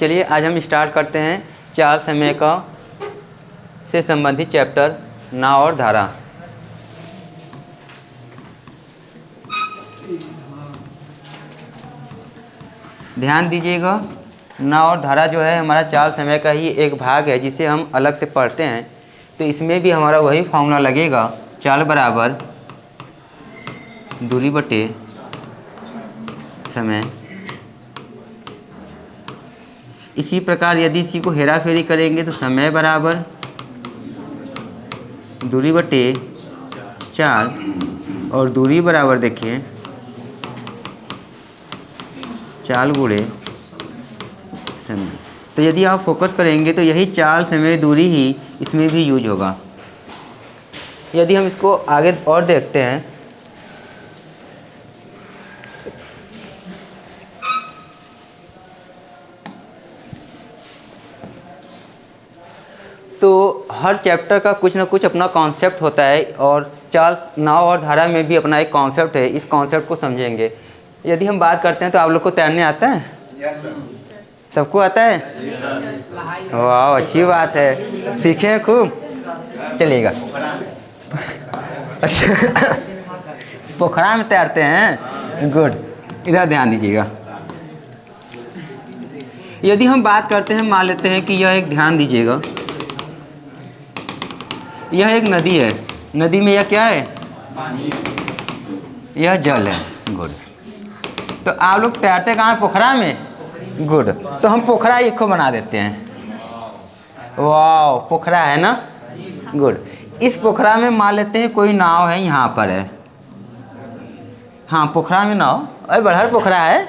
चलिए आज हम स्टार्ट करते हैं चाल समय का से संबंधित चैप्टर नाव और धारा। ध्यान दीजिएगा, नाव और धारा जो है हमारा चाल समय का ही एक भाग है जिसे हम अलग से पढ़ते हैं। तो इसमें भी हमारा वही फॉर्मूला लगेगा, चाल बराबर दूरी बटे समय। इसी प्रकार यदि इसी को हेरा फेरी करेंगे तो समय बराबर दूरी बटे चाल और दूरी बराबर देखिए चाल गुणे समय। तो यदि आप फोकस करेंगे तो यही चाल समय दूरी ही इसमें भी यूज होगा। यदि हम इसको आगे और देखते हैं तो हर चैप्टर का कुछ ना कुछ अपना कॉन्सेप्ट होता है और चाल नाव और धारा में भी अपना एक कॉन्सेप्ट है। इस कॉन्सेप्ट को समझेंगे। यदि हम बात करते हैं तो आप लोग को तैरने आता है? सबको आता है? वाह, अच्छी बात है, सीखे खूब। चलिएगा। अच्छा, पोखरा में तैरते हैं, गुड। इधर ध्यान दीजिएगा। यदि हम बात करते हैं, मान लेते हैं कि यह एक, ध्यान दीजिएगा, यह एक नदी है। नदी में यह क्या है? यह जल है, गुड। तो आप लोग तैरते कहाँ हैं? पोखरा में, गुड। तो हम पोखरा एक को बना देते हैं। वाह, पोखरा है ना, गुड। इस पोखरा में मान लेते हैं कोई नाव है, यहाँ पर है। हाँ, पोखरा में नाव, अरे बड़ा पोखरा है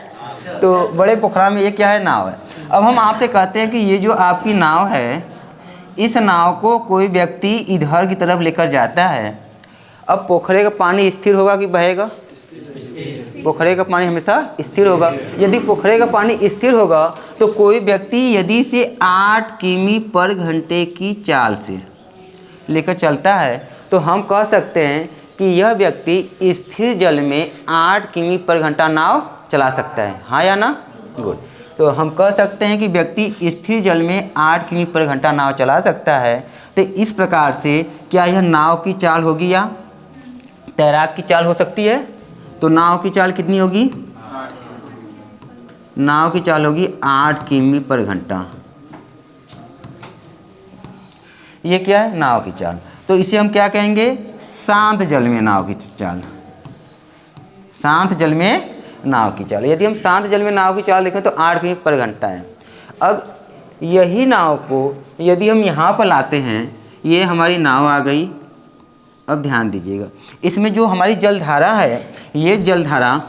तो बड़े पोखरा में ये क्या है? नाव है। अब हम आपसे कहते हैं कि ये जो आपकी नाव है, इस नाव को कोई व्यक्ति इधर की तरफ लेकर जाता है। अब पोखरे का पानी स्थिर होगा कि बहेगा? पोखरे का पानी हमेशा स्थिर होगा। यदि पोखरे का पानी स्थिर होगा तो कोई व्यक्ति यदि से 8 किमी पर घंटे की चाल से लेकर चलता है तो हम कह सकते हैं कि यह व्यक्ति स्थिर जल में 8 किमी पर घंटा नाव चला सकता है। हाँ या ना? गुड। तो हम कह सकते हैं कि व्यक्ति स्थिर जल में 8 किमी पर घंटा नाव चला सकता है। तो इस प्रकार से क्या यह नाव की चाल होगी या तैराक की चाल हो सकती है? तो नाव की चाल कितनी होगी? नाव की चाल होगी 8 किमी पर घंटा। ये क्या है? नाव की चाल। तो इसे हम क्या कहेंगे? शांत जल में नाव की चाल। शांत जल में नाव की चाल। यदि हम शांत जल में नाव की चाल देखें तो 8 किमी पर घंटा है। अब यही नाव को यदि हम यहाँ पर लाते हैं, ये हमारी नाव आ गई। अब ध्यान दीजिएगा, इसमें जो हमारी जलधारा है, ये जलधारा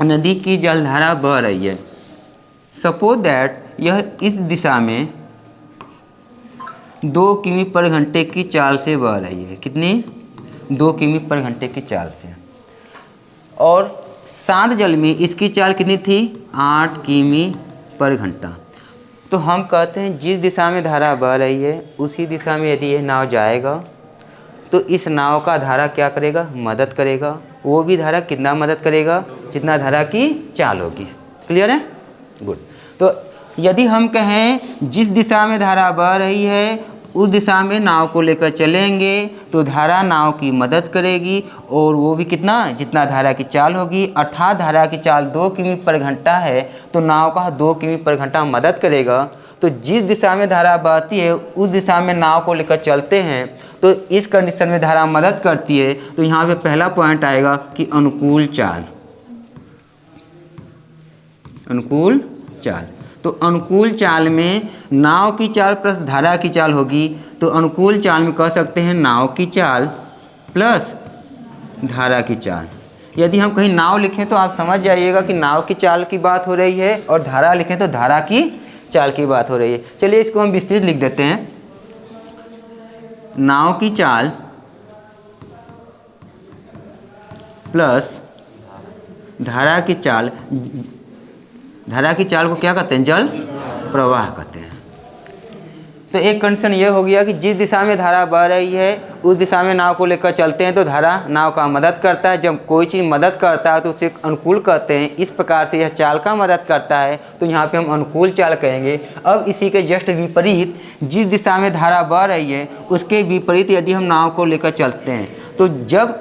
नदी की जलधारा बह रही है। सपोज दैट यह इस दिशा में 2 किमी पर घंटे की चाल से बह रही है। कितनी? 2 किमी पर घंटे की चाल से। और शांत जल में इसकी चाल कितनी थी? 8 किमी पर घंटा। तो हम कहते हैं जिस दिशा में धारा बह रही है उसी दिशा में यदि यह नाव जाएगा तो इस नाव का धारा क्या करेगा? मदद करेगा। वो भी धारा कितना मदद करेगा? जितना धारा की चाल होगी। क्लियर है? गुड। तो यदि हम कहें जिस दिशा में धारा बह रही है उस दिशा में नाव को लेकर चलेंगे तो धारा नाव की मदद करेगी और वो भी कितना? जितना धारा की चाल होगी। अर्थात धारा की चाल 2 किमी पर घंटा है तो नाव का 2 किमी पर घंटा मदद करेगा। तो जिस दिशा में धारा बहती है उस दिशा में नाव को लेकर चलते हैं तो इस कंडीशन में धारा मदद करती है। तो यहाँ पे पहला पॉइंट आएगा कि अनुकूल चाल। अनुकूल चाल। तो अनुकूल चाल में नाव की चाल प्लस धारा की चाल होगी। तो अनुकूल चाल में कह सकते हैं नाव की चाल प्लस धारा की चाल। यदि हम कहीं नाव लिखें तो आप समझ जाइएगा कि नाव की चाल की बात हो रही है और धारा लिखें तो धारा की चाल की बात हो रही है। चलिए इसको हम विस्तृत लिख देते हैं। नाव की चाल प्लस धारा की चाल। धारा की चाल को क्या कहते हैं? जल प्रवाह कहते हैं। तो एक कंडीशन ये हो गया कि जिस दिशा में धारा बह रही है उस दिशा में नाव को लेकर चलते हैं तो धारा नाव का मदद करता है। जब कोई चीज़ मदद करता है तो उसे अनुकूल कहते हैं। इस प्रकार से यह चाल का मदद करता है तो यहाँ पे हम अनुकूल चाल कहेंगे। अब इसी के जस्ट विपरीत जिस दिशा में धारा बह रही है उसके विपरीत यदि हम नाव को लेकर चलते हैं तो जब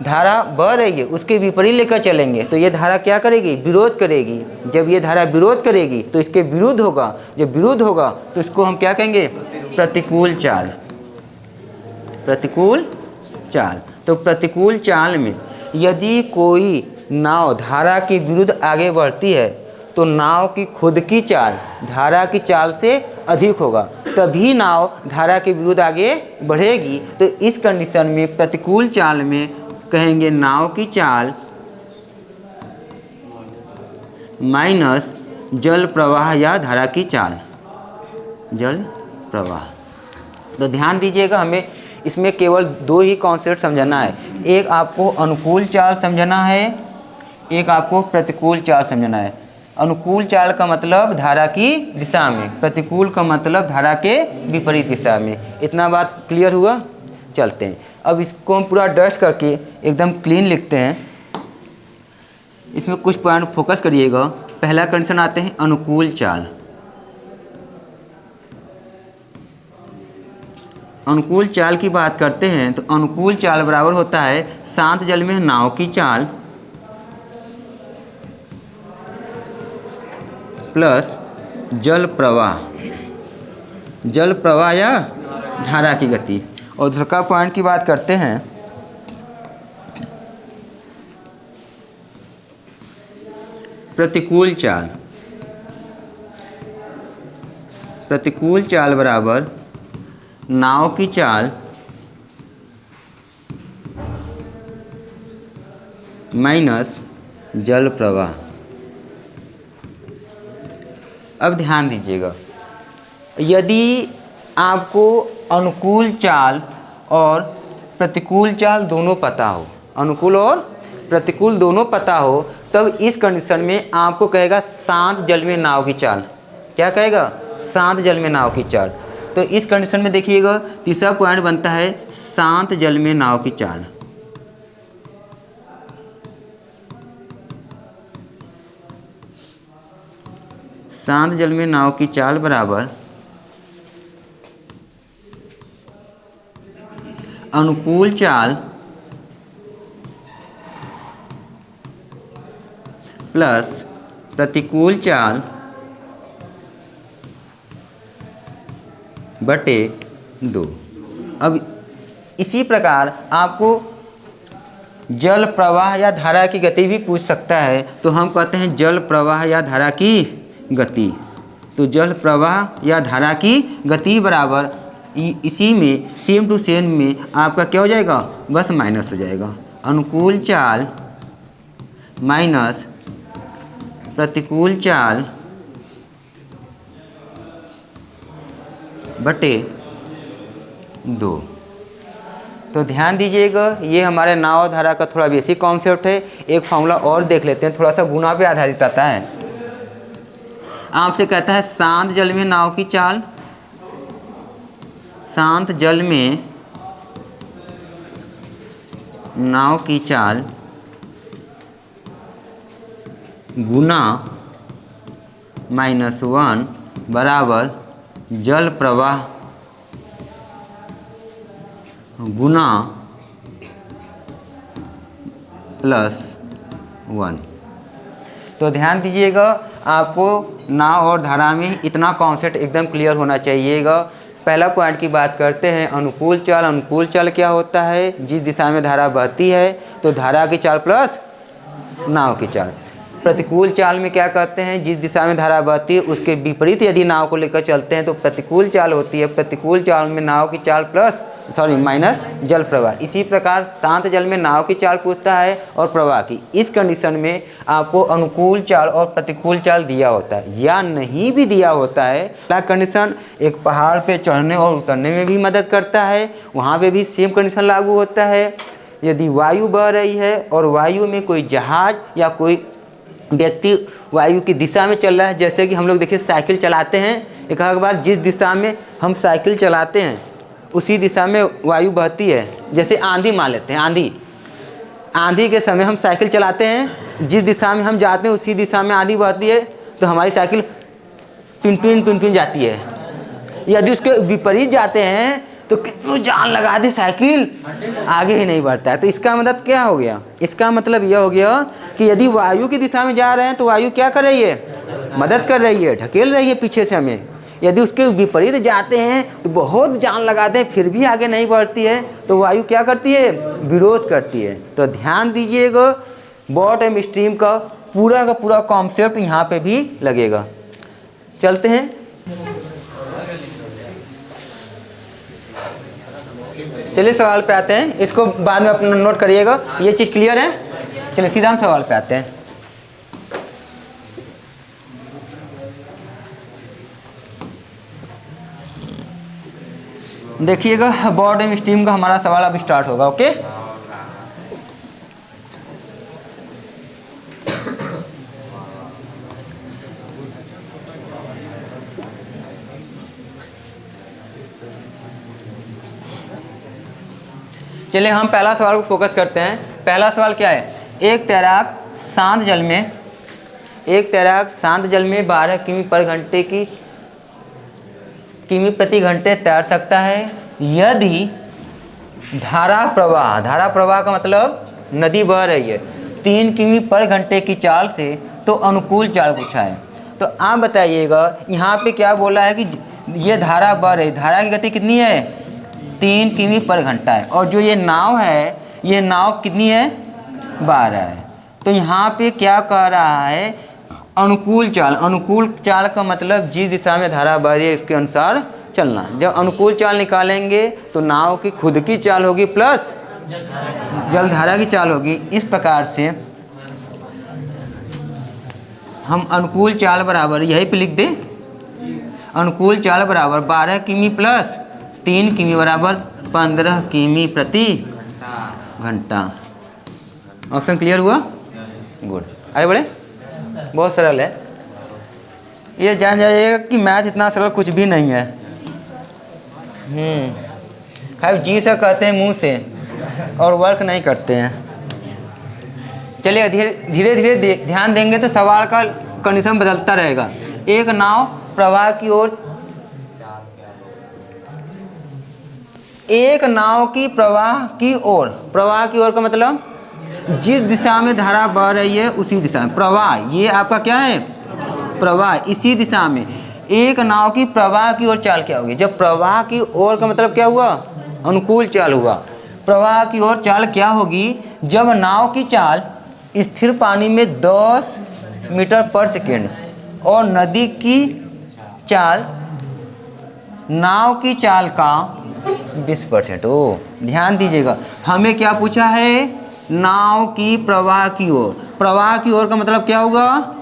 धारा बह रही है उसके विपरीत लेकर चलेंगे तो ये धारा क्या करेगी, विरोध करेगी। जब ये धारा विरोध करेगी तो इसके विरुद्ध होगा, जब विरुद्ध होगा तो इसको हम क्या कहेंगे, प्रतिकूल चाल। प्रतिकूल चाल। तो प्रतिकूल चाल में यदि कोई नाव धारा के विरुद्ध आगे बढ़ती है तो नाव की खुद की चाल धारा की चाल से अधिक होगा, तभी नाव धारा के विरुद्ध आगे बढ़ेगी। तो इस कंडीशन में प्रतिकूल चाल में कहेंगे नाव की चाल माइनस जल प्रवाह या धारा की चाल, जल प्रवाह। तो ध्यान दीजिएगा, हमें इसमें केवल दो ही कॉन्सेप्ट समझना है। एक आपको अनुकूल चाल समझना है, एक आपको प्रतिकूल चाल समझना है। अनुकूल चाल का मतलब धारा की दिशा में, प्रतिकूल का मतलब धारा के विपरीत दिशा में। इतना बात क्लियर हुआ? चलते हैं अब इसको हम पूरा डस्ट करके एकदम क्लीन लिखते हैं। इसमें कुछ पॉइंट फोकस करिएगा। पहला कंडीशन आते हैं अनुकूल चाल। अनुकूल चाल की बात करते हैं तो अनुकूल चाल बराबर होता है शांत जल में नाव की चाल प्लस जल प्रवाह, जल प्रवाह या धारा की गति। और दूसरा पॉइंट की बात करते हैं प्रतिकूल चाल। प्रतिकूल चाल बराबर नाव की चाल माइनस जल प्रवाह। अब ध्यान दीजिएगा, यदि आपको अनुकूल चाल और प्रतिकूल चाल दोनों पता हो, अनुकूल और प्रतिकूल दोनों पता हो, तब इस कंडीशन में आपको कहेगा शांत जल में नाव की चाल। क्या कहेगा? शांत जल में नाव की चाल। तो इस कंडीशन में देखिएगा तीसरा पॉइंट बनता है शांत जल में नाव की चाल। शांत जल में नाव की चाल बराबर अनुकूल चाल प्लस प्रतिकूल चाल बटे 2। अब इसी प्रकार आपको जल प्रवाह या धारा की गति भी पूछ सकता है, तो हम कहते हैं जल प्रवाह या धारा की गति। तो जल प्रवाह या धारा की गति बराबर इसी में सेम टू सेम में आपका क्या हो जाएगा, बस माइनस हो जाएगा। अनुकूल चाल माइनस प्रतिकूल चाल बटे 2। तो ध्यान दीजिएगा, ये हमारे नाव धारा का थोड़ा बेसिक कॉन्सेप्ट है। एक फॉर्मूला और देख लेते हैं, थोड़ा सा गुणा पे आधारित आता है। आपसे कहता है शांत जल में नाव की चाल, शांत जल में नाव की चाल गुना -1 बराबर जल प्रवाह गुना +1। तो ध्यान दीजिएगा, आपको नाव और धारा में इतना कॉन्सेप्ट एकदम क्लियर होना चाहिएगा। पहला पॉइंट की बात करते हैं अनुकूल चाल। अनुकूल चाल क्या होता है? जिस दिशा में धारा बहती है तो धारा की चाल प्लस नाव की चाल। प्रतिकूल चाल में क्या करते हैं? जिस दिशा में धारा बहती है उसके विपरीत यदि नाव को लेकर चलते हैं तो प्रतिकूल चाल होती है। प्रतिकूल चाल में नाव की चाल माइनस जल प्रवाह। इसी प्रकार शांत जल में नाव की चाल पूछता है और प्रवाह की। इस कंडीशन में आपको अनुकूल चाल और प्रतिकूल चाल दिया होता है या नहीं भी दिया होता है। अगला कंडीशन एक पहाड़ पे चढ़ने और उतरने में भी मदद करता है, वहाँ पे भी सेम कंडीशन लागू होता है। यदि वायु बह रही है और वायु में कोई जहाज या कोई व्यक्ति वायु की दिशा में चल रहा है, जैसे कि हम लोग देखिए साइकिल चलाते हैं, एक बार जिस दिशा में हम साइकिल चलाते हैं उसी दिशा में वायु बहती है। जैसे आंधी मान लेते हैं, आंधी के समय हम साइकिल चलाते हैं, जिस दिशा में हम जाते हैं उसी दिशा में आंधी बहती है, तो हमारी साइकिल पिन जाती है। यदि उसके विपरीत जाते हैं तो कितनी जान लगा दी, साइकिल आगे ही नहीं बढ़ता है। तो इसका मतलब क्या हो गया, इसका मतलब यह हो गया कि यदि वायु की दिशा में जा रहे हैं तो वायु क्या कर रही है, मदद कर रही है, ढकेल रही है पीछे से हमें। यदि उसके विपरीत जाते हैं तो बहुत जान लगाते हैं फिर भी आगे नहीं बढ़ती है, तो वायु क्या करती है, विरोध करती है। तो ध्यान दीजिएगा, बॉटम स्ट्रीम का पूरा कॉन्सेप्ट यहाँ पे भी लगेगा। चलते हैं, चलिए सवाल पे आते हैं, इसको बाद में अपना नोट करिएगा, ये चीज़ क्लियर है। चलिए सीधा हम सवाल पे आते हैं। देखिएगा बॉटम स्ट्रीम का हमारा सवाल अब स्टार्ट होगा। ओके, चलिए हम पहला सवाल को फोकस करते हैं। पहला सवाल क्या है, एक तैराक शांत जल में 12 किमी प्रति घंटे तैर सकता है यदि धारा प्रवाह का मतलब नदी बह रही है 3 किमी पर घंटे की चाल से, तो अनुकूल चाल पूछा है। तो आप बताइएगा यहाँ पे क्या बोला है कि ये धारा बह रही, धारा की गति कितनी है, 3 किमी पर घंटा है, और जो ये नाव है, ये नाव कितनी है, 12 है। तो यहाँ पे क्या कह रहा है, अनुकूल चाल का मतलब जिस दिशा में धारा बह रही है इसके अनुसार चलना। जब अनुकूल चाल निकालेंगे तो नाव की खुद की चाल होगी प्लस जलधारा की चाल होगी। इस प्रकार से हम अनुकूल चाल बराबर यही पे लिख दें, अनुकूल चाल बराबर 12 किमी प्लस 3 किमी बराबर 15 किमी प्रति घंटा। ऑप्शन क्लियर हुआ, गुड। आगे बढ़े, बहुत सरल है, ये जान जाइएगा कि मैथ इतना सरल कुछ भी नहीं है। खाली जी से कहते हैं मुंह से और वर्क नहीं करते हैं। चलिए धीरे धीरे ध्यान देंगे तो सवाल का कंडीशन बदलता रहेगा। एक नाव प्रवाह की ओर, एक नाव की प्रवाह की ओर का मतलब जिस दिशा में धारा बह रही है उसी दिशा में प्रवाह, ये आपका क्या है, प्रवाह, इसी दिशा में। एक नाव की प्रवाह की ओर चाल क्या होगी, जब प्रवाह की ओर का मतलब क्या हुआ, अनुकूल चाल हुआ। प्रवाह की ओर चाल क्या होगी, जब नाव की चाल स्थिर पानी में 10 मीटर पर सेकेंड और नदी की चाल, नाव की चाल का 20%। ओ ध्यान दीजिएगा, हमें क्या पूछा है, नाव की प्रवाह की ओर का मतलब क्या होगा,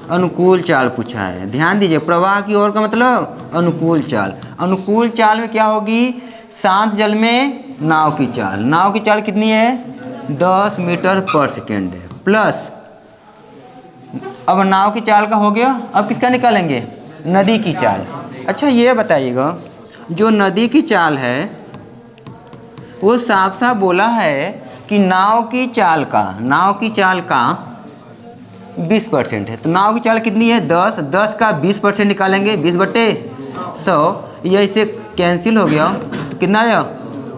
अनुकूल चाल पूछा है। ध्यान दीजिए, प्रवाह की ओर का मतलब अनुकूल चाल। अनुकूल चाल में क्या होगी, शांत जल में नाव की चाल कितनी है, 10 मीटर पर सेकेंड है, प्लस अब नाव की चाल का हो गया, अब किसका निकालेंगे, नदी की चाल। अच्छा ये बताइएगा, जो नदी की चाल है वो साफ साफ बोला है कि नाव की चाल का 20% है, तो नाव की चाल कितनी है, 10 का 20% निकालेंगे, 20/100, यह इसे कैंसिल हो गया, तो कितना आया,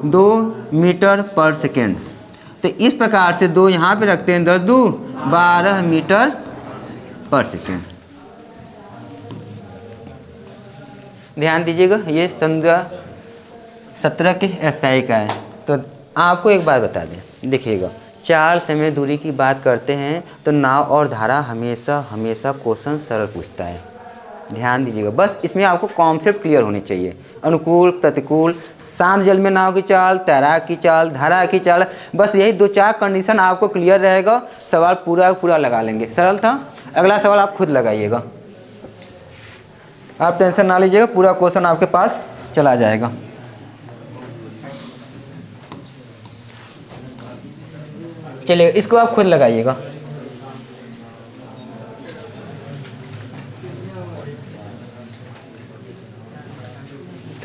2 मीटर पर सेकेंड। तो इस प्रकार से 2 यहाँ पे रखते हैं, 10 2 12 मीटर पर सेकेंड। ध्यान दीजिएगा, ये सन 2017 के SI का है। तो आपको एक बात बता दें, देखिएगा, चाल समय दूरी की बात करते हैं तो नाव और धारा हमेशा क्वेश्चन सरल पूछता है। ध्यान दीजिएगा, बस इसमें आपको कॉन्सेप्ट क्लियर होने चाहिए। अनुकूल, प्रतिकूल, शांत जल में नाव की चाल, तैराक की चाल, धारा की चाल, बस यही 2-4 कंडीशन आपको क्लियर रहेगा, सवाल पूरा लगा लेंगे। सरल था। अगला सवाल आप खुद लगाइएगा, आप टेंशन ना लीजिएगा, पूरा क्वेश्चन आपके पास चला जाएगा। चलिए इसको आप खुद लगाइएगा।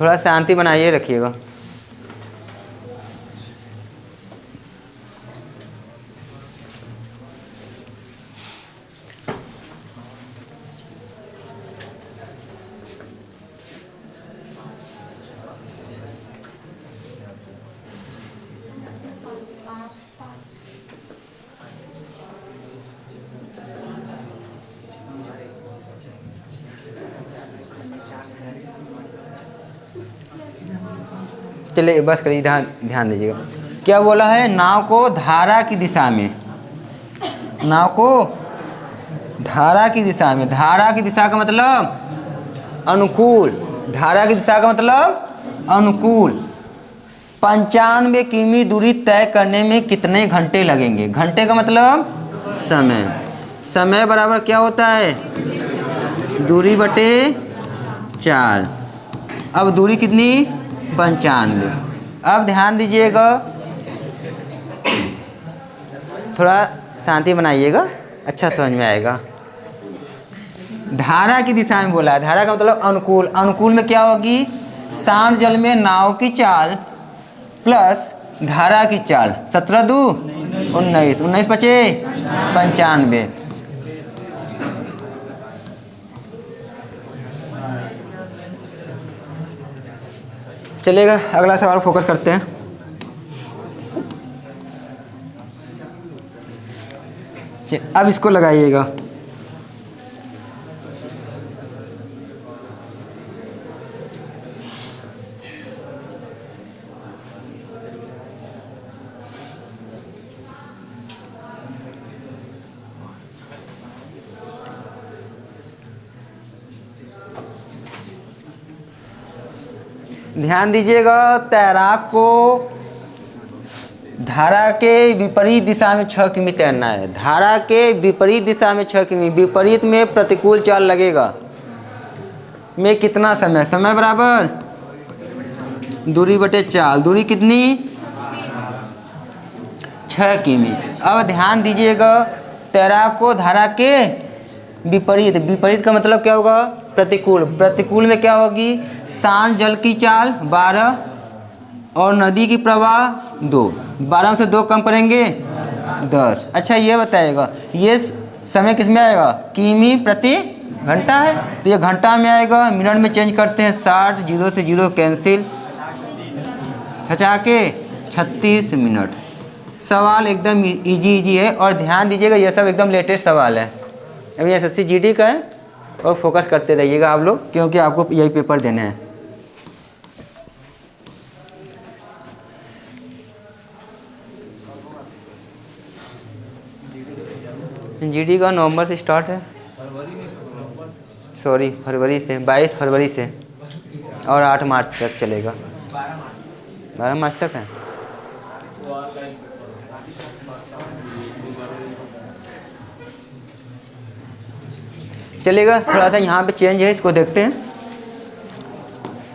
थोड़ा शांति बनाइए रखिएगा। चलिए बस करिए, ध्यान ध्यान दीजिएगा। क्या बोला है? नाव को धारा की दिशा में, नाव को धारा की दिशा में, धारा की दिशा का मतलब अनुकूल, धारा की दिशा का मतलब अनुकूल 95 किमी दूरी तय करने में कितने घंटे लगेंगे? घंटे का मतलब समय, समय बराबर क्या होता है? दूरी बटे चाल। अब दूरी कितनी? 95। अब ध्यान दीजिएगा, थोड़ा शांति बनाइएगा, अच्छा समझ में आएगा। धारा की दिशा में बोला है, धारा का मतलब अनुकूल। अनुकूल में क्या होगी? शांत जल में नाव की चाल प्लस धारा की चाल। 17 दू 19, 19 बचे 95। चलिएगा अगला सवाल फोकस करते हैं। अब इसको लगाइएगा। ध्यान दीजिएगा, तैराक को धारा के विपरीत दिशा में 6 किमी तैरना है। धारा के विपरीत दिशा में 6 किमी, विपरीत में प्रतिकूल चाल लगेगा में कितना समय? समय बराबर दूरी बटे चाल। दूरी कितनी? 6 किमी। अब ध्यान दीजिएगा, तैराक को धारा के विपरीत, विपरीत का मतलब क्या होगा? प्रतिकूल। प्रतिकूल में क्या होगी? शांत जल की चाल 12 और नदी की प्रवाह 2। 12 से 2 कम करेंगे 10। अच्छा ये बताएगा, ये समय किस में आएगा? किमी प्रति घंटा है, तो ये घंटा में आएगा। मिनट में चेंज करते हैं, 60, 0 से 0 कैंसिल, हटा के 36 मिनट। सवाल एकदम इजी है और ध्यान दीजिएगा, ये सब एकदम लेटेस्ट सवाल है, अभी एसएससी जीडी का है और फोकस करते रहिएगा आप लोग, क्योंकि आपको यही पेपर देने हैं। जीडी का नवंबर से स्टार्ट है, सॉरी फरवरी से, 22 फरवरी से और 8 मार्च तक चलेगा। 12 मार्च तक है। चलेगा, थोड़ा सा यहाँ पे चेंज है, इसको देखते हैं।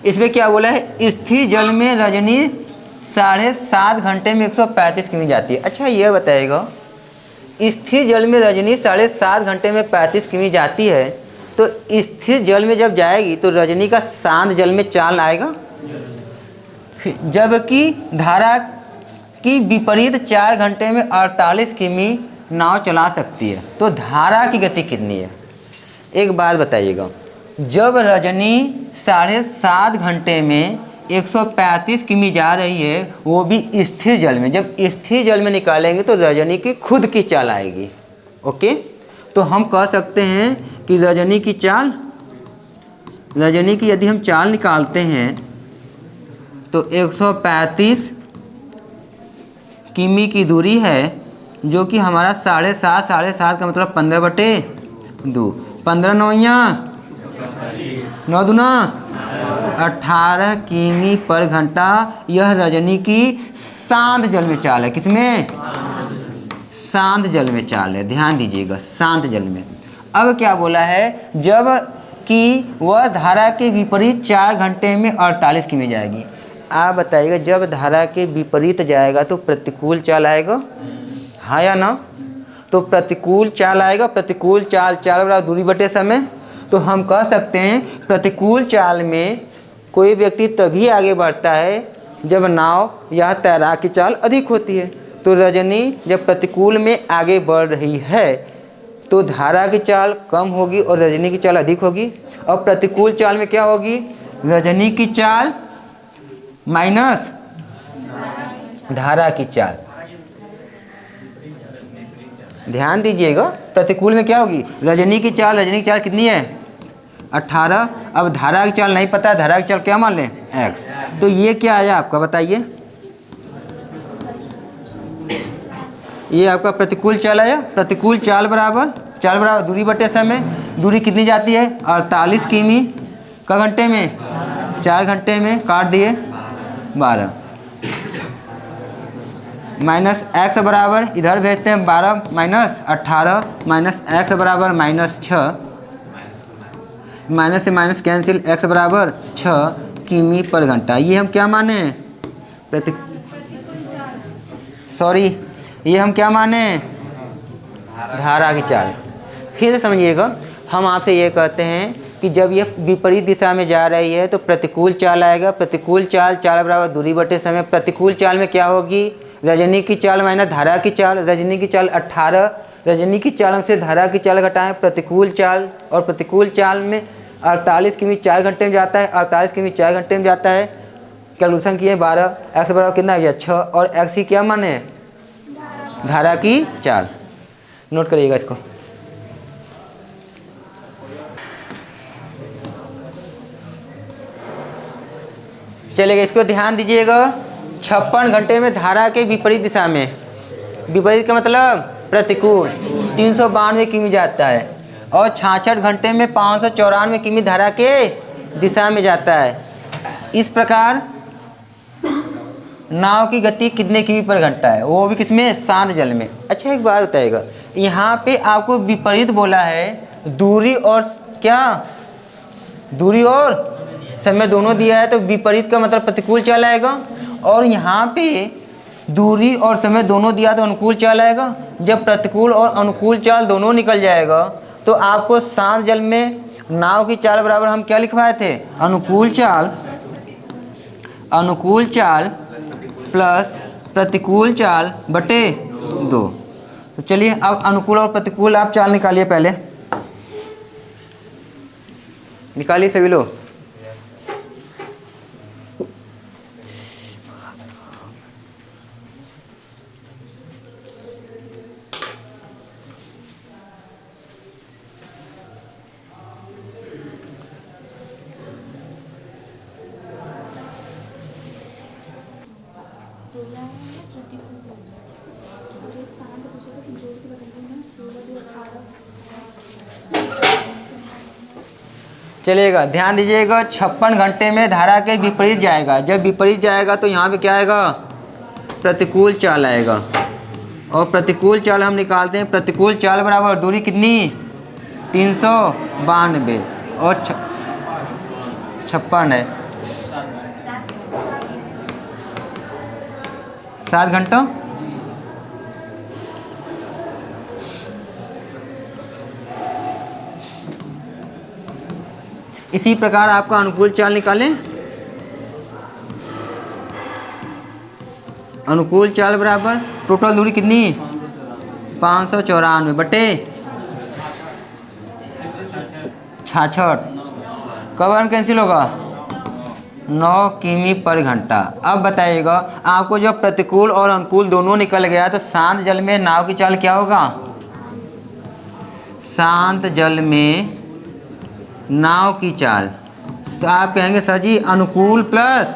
इसमें क्या बोला है? स्थिर जल में रजनी 7.5 घंटे में 135 किमी जाती है। अच्छा ये बताएगा, स्थिर जल में रजनी 7.5 घंटे में 35 किमी जाती है, तो स्थिर जल में जब जाएगी तो रजनी का शांत जल में चाल आएगा, जबकि धारा की विपरीत 4 घंटे में 48 किमी नाव चला सकती है। तो धारा की गति कितनी है? एक बात बताइएगा, जब रजनी 7.5 घंटे में 135 किमी जा रही है, वो भी स्थिर जल में, जब स्थिर जल में निकालेंगे तो रजनी की खुद की चाल आएगी। ओके, तो हम कह सकते हैं कि रजनी की चाल, रजनी की यदि हम चाल निकालते हैं तो 135 किमी की दूरी है, जो कि हमारा 7.5 का मतलब 15/2, 15 9 9 दूना 18 किमी पर घंटा। यह रजनी की शांत जल में चाल है। किसमें? शांत जल में चाल है, ध्यान दीजिएगा, शांत जल में। अब क्या बोला है? जब कि वह धारा के विपरीत 4 घंटे में 48 किमी जाएगी। आप बताइएगा, जब धारा के विपरीत जाएगा तो प्रतिकूल चाल आएगा, हाँ या ना? तो प्रतिकूल चाल आएगा। प्रतिकूल चाल, चाल बराबर दूरी बटे समय। तो हम कह सकते हैं प्रतिकूल चाल में कोई व्यक्ति तभी आगे बढ़ता है जब नाव या तैराक की चाल अधिक होती है। तो रजनी जब प्रतिकूल में आगे बढ़ रही है तो धारा की चाल कम होगी और रजनी की चाल अधिक होगी। और प्रतिकूल चाल में क्या होगी? रजनी की चाल माइनस धारा की चाल। ध्यान दीजिएगा, प्रतिकूल में क्या होगी? रजनी की चाल कितनी है? 18। अब धारा की चाल नहीं पता है, धारा की चाल क्या मान लें? x। तो ये क्या आया आपका, बताइए? ये आपका प्रतिकूल चाल आया। प्रतिकूल चाल बराबर दूरी बटे समय। दूरी कितनी जाती है? 48 किमी का घंटे में, 4 घंटे में, काट दिए 12। माइनस एक्स बराबर इधर भेजते हैं 12 माइनस 18 माइनस एक्स बराबर -6। माइनस से माइनस कैंसिल, एक्स बराबर 6 किमी पर घंटा। ये हम क्या माने? ये हम क्या माने? धारा की चाल। फिर समझिएगा, हम आपसे ये कहते हैं कि जब ये विपरीत दिशा में जा रही है तो प्रतिकूल चाल आएगा। प्रतिकूल चाल बराबर दूरी बटे समय। प्रतिकूल चाल में क्या होगी? रजनी की चाल माइनस धारा की चाल। रजनी की चाल 18, रजनी की चाल से धारा की चाल घटाएं, प्रतिकूल चाल। और प्रतिकूल चाल में 48 किमी 4 घंटे में जाता है, 48 किमी 4 घंटे में जाता है। कैलकुलेशन किए 12, एक्स बराबर कितना आ गया? 6। और एक्स की क्या माने? धारा की चाल। नोट करिएगा इसको। चलेगा, इसको ध्यान दीजिएगा। 56 घंटे में धारा के विपरीत दिशा में, विपरीत का मतलब प्रतिकूल, 392 किमी जाता है। और 66 घंटे में 594 किमी धारा के दिशा में जाता है। इस प्रकार नाव की गति कितने किमी पर घंटा है? वो भी किसमें? शांत जल में। अच्छा, एक बात बताइएगा, यहाँ पे आपको विपरीत बोला है, दूरी और क्या? दूरी और समय दोनों दिया है, तो विपरीत का मतलब प्रतिकूल चाल आएगा। और यहाँ पे दूरी और समय दोनों दिया तो अनुकूल चाल आएगा। जब प्रतिकूल और अनुकूल चाल दोनों निकल जाएगा तो आपको शांत जल में नाव की चाल बराबर हम क्या लिखवाए थे? अनुकूल चाल प्लस प्रतिकूल चाल बटे 2। तो चलिए, अब अनुकूल और प्रतिकूल आप चाल निकालिए। पहले निकालिए सभी लोग। चलिएगा, ध्यान दीजिएगा। 56 घंटे में धारा के विपरीत जाएगा। जब विपरीत जाएगा तो यहाँ पे क्या आएगा? प्रतिकूल चाल आएगा। और प्रतिकूल चाल हम निकालते हैं। प्रतिकूल चाल बराबर दूरी कितनी? 392 और 56 है 7 घंटों। इसी प्रकार आपका अनुकूल चाल निकालें। अनुकूल चाल बराबर टोटल दूरी कितनी? 594 बटे 66। कब कैंसिल होगा? 9 किमी पर घंटा। अब बताइएगा, आपको जब प्रतिकूल और अनुकूल दोनों निकल गया तो शांत जल में नाव की चाल क्या होगा? शांत जल में नाव की चाल, तो आप कहेंगे सर जी अनुकूल प्लस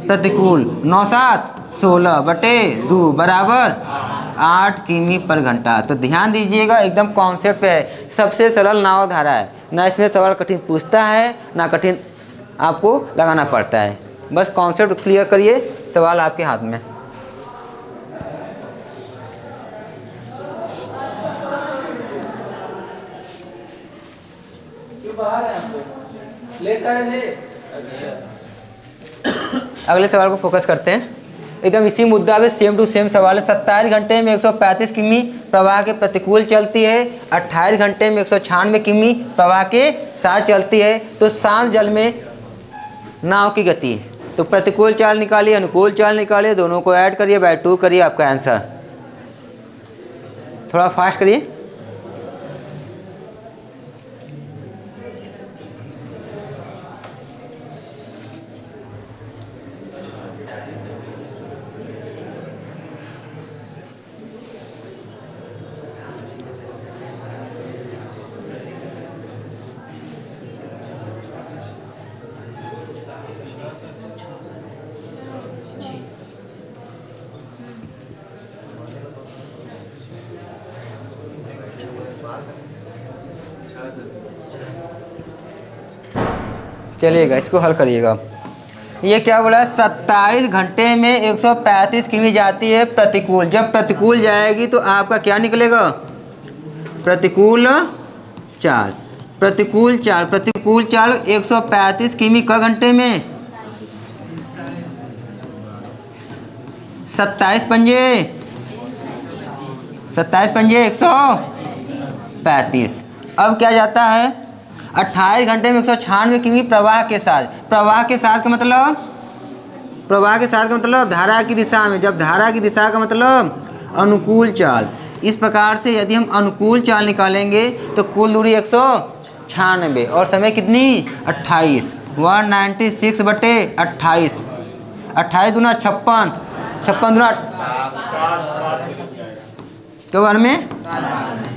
प्रतिकूल 9 7 16 बटे 2 बराबर 8 किमी पर घंटा। तो ध्यान दीजिएगा, एकदम कॉन्सेप्ट पे है। सबसे सरल नाव धारा है ना, इसमें सवाल कठिन पूछता है ना कठिन आपको लगाना पड़ता है। बस कॉन्सेप्ट क्लियर करिए, सवाल आपके हाथ में। अगले सवाल को फोकस करते हैं। एकदम इसी मुद्दा पे सेम टू सेम सवाल है। 27 घंटे में 135 किमी प्रवाह के प्रतिकूल चलती है, 28 घंटे में 196 किमी प्रवाह के साथ चलती है। तो शांत जल में नाव की गति। तो प्रतिकूल चाल निकालिए, अनुकूल चाल निकालिए, दोनों को ऐड करिए, बाय 2 करिए, आपका आंसर। थोड़ा फास्ट करिए। चलिएगा, इसको हल करिएगा। ये क्या बोला है, 27 घंटे में 135 किमी जाती है प्रतिकूल। जब प्रतिकूल जाएगी तो आपका क्या निकलेगा, प्रतिकूल चाल। प्रतिकूल चाल, प्रतिकूल चाल 135 किमी क घंटे में, 27 पंजे 135। अब क्या जाता है, 28 घंटे में 196 किमी प्रवाह के साथ। प्रवाह के साथ का मतलब, प्रवाह के साथ का मतलब धारा की दिशा में। जब धारा की दिशा का मतलब अनुकूल चाल। इस प्रकार से यदि हम अनुकूल चाल निकालेंगे तो कुल दूरी 196 और समय कितनी, 28। 196/28, 28 दूना 56, 56 दूना तो वन में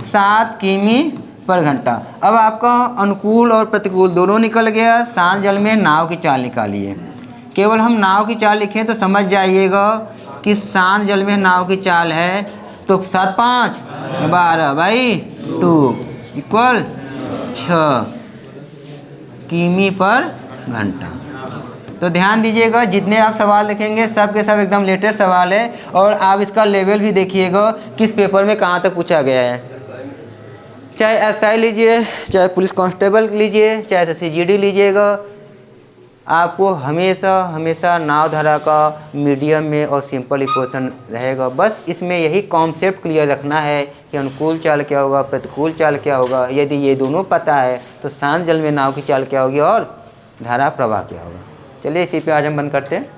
7 किमी पर घंटा। अब आपका अनुकूल और प्रतिकूल दोनों निकल गया। शांत जल में नाव की चाल निकालिए। केवल हम नाव की चाल लिखें तो समझ जाइएगा कि शांत जल में नाव की चाल है तो 7 5 12/2 इक्वल 6 किमी पर घंटा। तो ध्यान दीजिएगा, जितने आप सवाल लिखेंगे सब के सब एकदम लेटेस्ट सवाल है। और आप इसका लेवल भी देखिएगा किस पेपर में कहाँ तक पूछा गया है। चाहे एसआई लीजिए, चाहे पुलिस कांस्टेबल लीजिए, चाहे सीजीडी लीजिएगा, आपको हमेशा नाव धारा का मीडियम में और सिंपल इक्वेशन रहेगा। बस इसमें यही कॉन्सेप्ट क्लियर रखना है कि अनुकूल चाल क्या होगा, प्रतिकूल चाल क्या होगा। यदि ये दोनों पता है तो शांत जल में नाव की चाल क्या होगी और धारा प्रवाह क्या होगा। चलिए इसी पे आज हम बंद करते हैं।